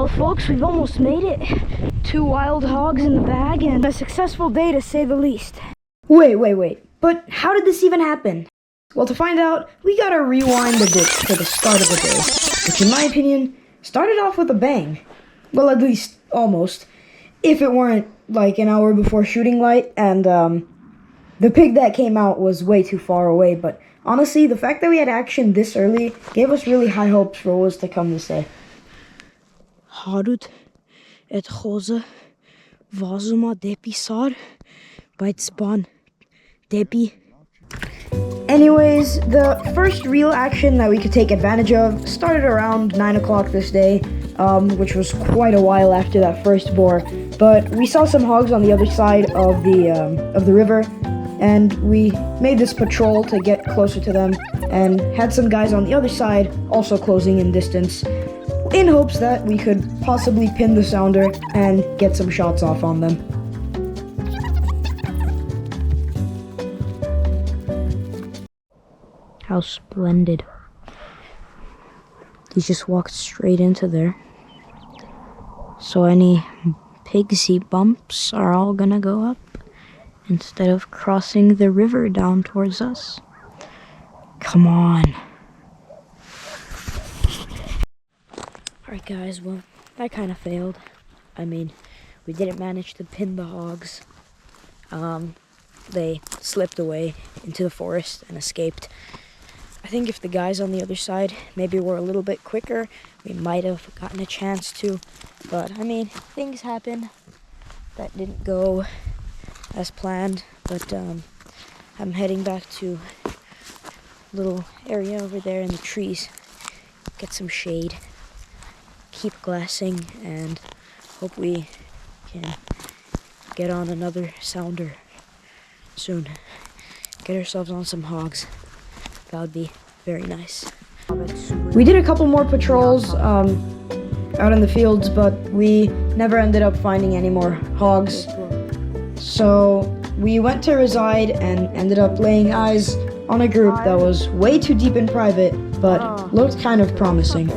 Well, folks, we've almost made it. 2 wild hogs in the bag and a successful day to say the least. Wait. But how did this even happen? Well, to find out, we gotta rewind a bit to the start of the day, which in my opinion, started off with a bang. Well, at least, almost. If it weren't, like, an hour before shooting light, and, the pig that came out was way too far away, but honestly, the fact that we had action this early gave us really high hopes for what was to come this day. Harut et Jose Vazuma Depi Sar Bite Spawn Depi. Anyways, the first real action that we could take advantage of started around 9 o'clock this day, which was quite a while after that first boar. But we saw some hogs on the other side of the river, and we made this patrol to get closer to them, and had some guys on the other side also closing in distance, in hopes that we could possibly pin the sounder and get some shots off on them. How splendid. He just walked straight into there. So any pigsy bumps are all gonna go up instead of crossing the river down towards us. Come on. Alright guys, well, that kind of failed. I mean, we didn't manage to pin the hogs. They slipped away into the forest and escaped. I think if the guys on the other side maybe were a little bit quicker, we might have gotten a chance to. But, I mean, things happen. That didn't go as planned. But I'm heading back to a little area over there in the trees. Get some shade. Keep glassing and hope we can get on another sounder soon. Get ourselves on some hogs. That would be very nice. We did a couple more patrols out in the fields, but we never ended up finding any more hogs. So we went to reside and ended up laying eyes on a group that was way too deep in private, but looked kind of promising.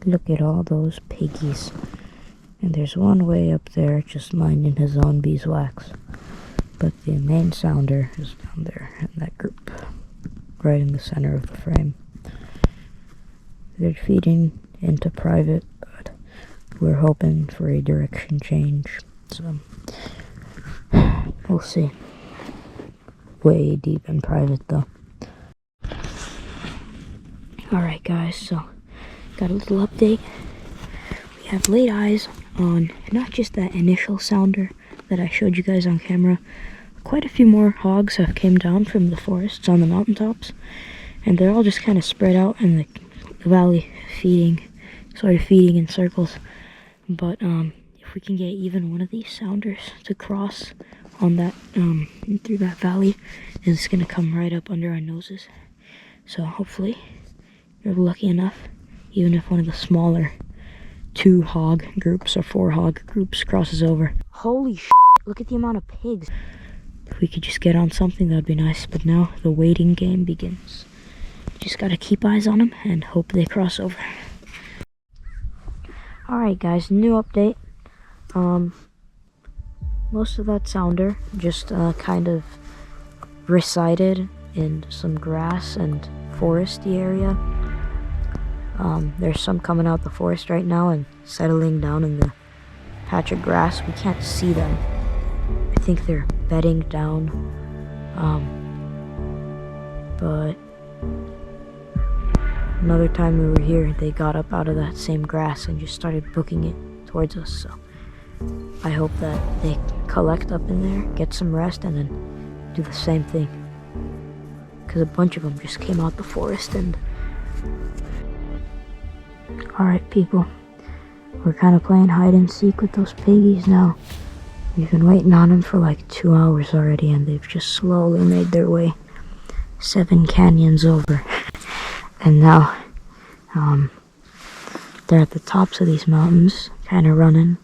Look at all those piggies. And there's one way up there just minding his own beeswax. But the main sounder is down there in that group, right in the center of the frame. They're feeding into private, but we're hoping for a direction change. So, we'll see. Way deep in private though. Alright guys, so got a little update. We have laid eyes on not just that initial sounder that I showed you guys on camera. Quite a few more hogs have came down from the forests on the mountaintops, and they're all just kind of spread out in the valley feeding in circles. But if we can get even one of these sounders to cross on that through that valley, it's gonna come right up under our noses. So hopefully you're lucky enough, even if one of the smaller 2 hog groups or 4 hog groups crosses over. Holy shit, look at the amount of pigs. If we could just get on something, that'd be nice. But now the waiting game begins. Just gotta keep eyes on them and hope they cross over. Alright guys, new update. Most of that sounder just kind of resided in some grass and foresty area. There's some coming out the forest right now and settling down in the patch of grass. We can't see them. I think they're bedding down. But another time we were here, they got up out of that same grass and just started booking it towards us. So I hope that they collect up in there, get some rest, and then do the same thing. Because a bunch of them just came out the forest and... Alright people, we're kind of playing hide and seek with those piggies now. We've been waiting on them for like 2 hours already, and they've just slowly made their way 7 canyons over. And now, they're at the tops of these mountains, kind of running.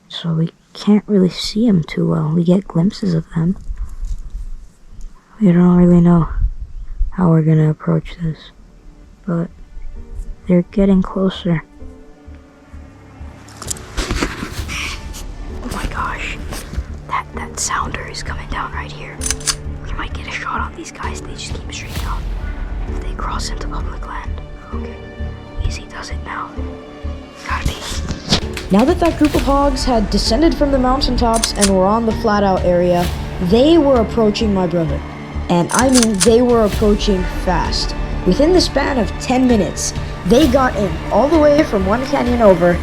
So we can't really see them too well. We get glimpses of them. We don't really know how we're gonna approach this, but they're getting closer. Oh my gosh, that sounder is coming down right here. We might get a shot on these guys. They just keep straight down. If they cross into public land. Okay, easy does it now. Gotta be. Now that group of hogs had descended from the mountaintops and were on the flat out area, they were approaching my brother. And I mean, they were approaching fast. Within the span of 10 minutes, they got in all the way from one canyon over,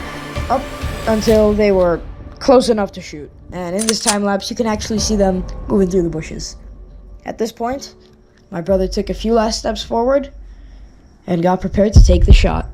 up until they were close enough to shoot. And in this time lapse, you can actually see them moving through the bushes. At this point, my brother took a few last steps forward and got prepared to take the shot.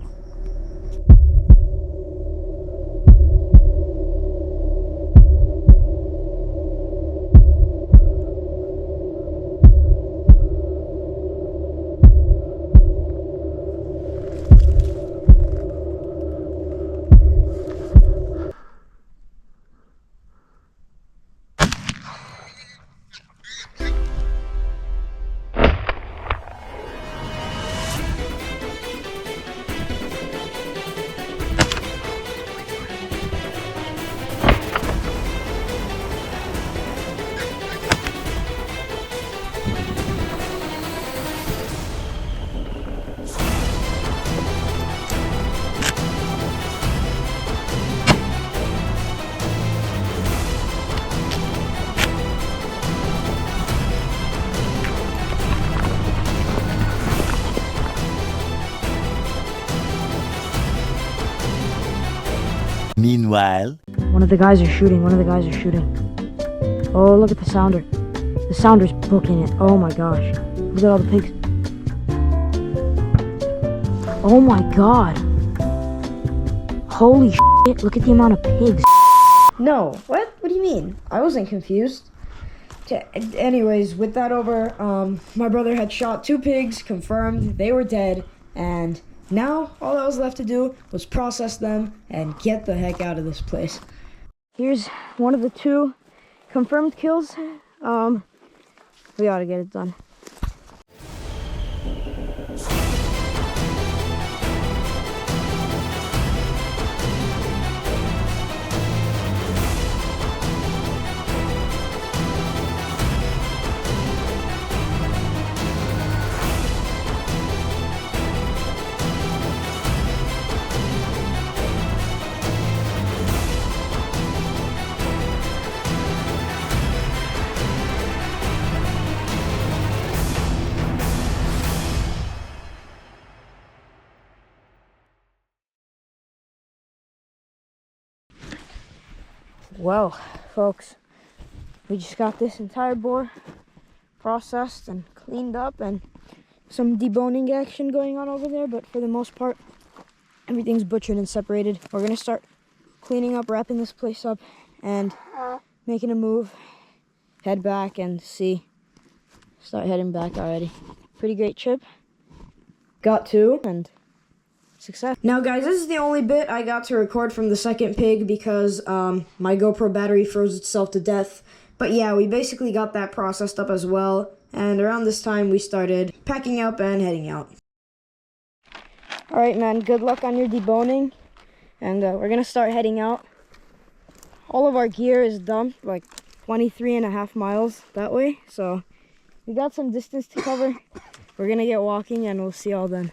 Meanwhile, One of the guys are shooting. Oh, look at the sounder. The sounder's booking it. Oh my gosh. Look at all the pigs. Oh my god. Holy shit. Look at the amount of pigs. No, what? What do you mean? I wasn't confused. Anyways, with that over, my brother had shot 2 pigs, confirmed they were dead, and now all that was left to do was process them and get the heck out of this place. Here's one of the 2 confirmed kills. We gotta get it done. Well, folks, we just got this entire boar processed and cleaned up, and some deboning action going on over there, but for the most part, everything's butchered and separated. We're gonna start cleaning up, wrapping this place up, and making a move, head back and start heading back already. Pretty great trip. Got 2, And success. Now guys, this is the only bit I got to record from the second pig because my GoPro battery froze itself to death. But yeah, we basically got that processed up as well, and around this time we started packing up and heading out. Alright man, good luck on your deboning, and we're gonna start heading out. All of our gear is dumped like 23.5 miles that way, so we got some distance to cover. We're gonna get walking and we'll see y'all then.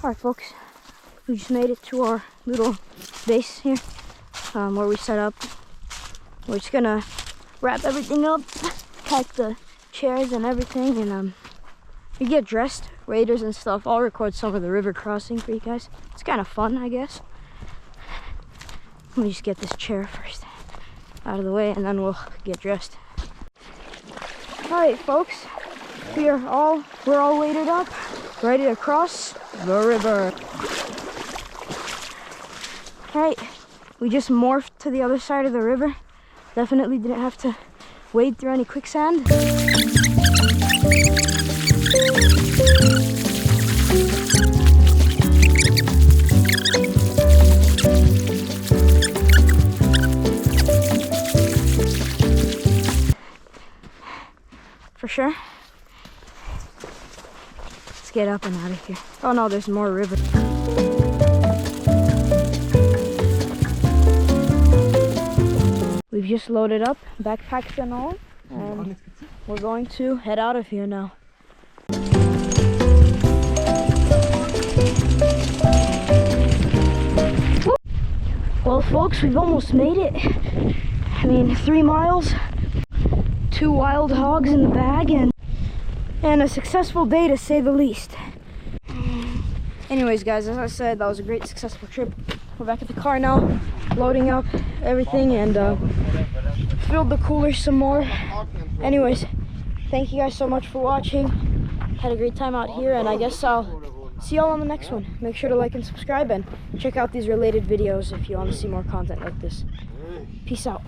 Alright folks, we just made it to our little base here, where we set up. We're just gonna wrap everything up, pack the chairs and everything, and we get dressed, raiders and stuff. I'll record some of the river crossing for you guys. It's kind of fun, I guess. Let me just get this chair first out of the way, and then we'll get dressed. Alright folks, we're all waded up, ready to cross the river. Alright, we just morphed to the other side of the river. Definitely didn't have to wade through any quicksand. get up and out of here. Oh no, there's more river. We've just loaded up, backpacks and all, and we're going to head out of here now. Well folks, we've almost made it. I mean, 3 miles, 2 wild hogs in the bag, and a successful day to say the least. Anyways guys, as I said, that was a great successful trip. We're back at the car now, loading up everything, and filled the cooler some more. Anyways, thank you guys so much for watching. Had a great time out here, and I guess I'll see y'all on the next one. Make sure to like and subscribe, and check out these related videos if you want to see more content like this. Peace out.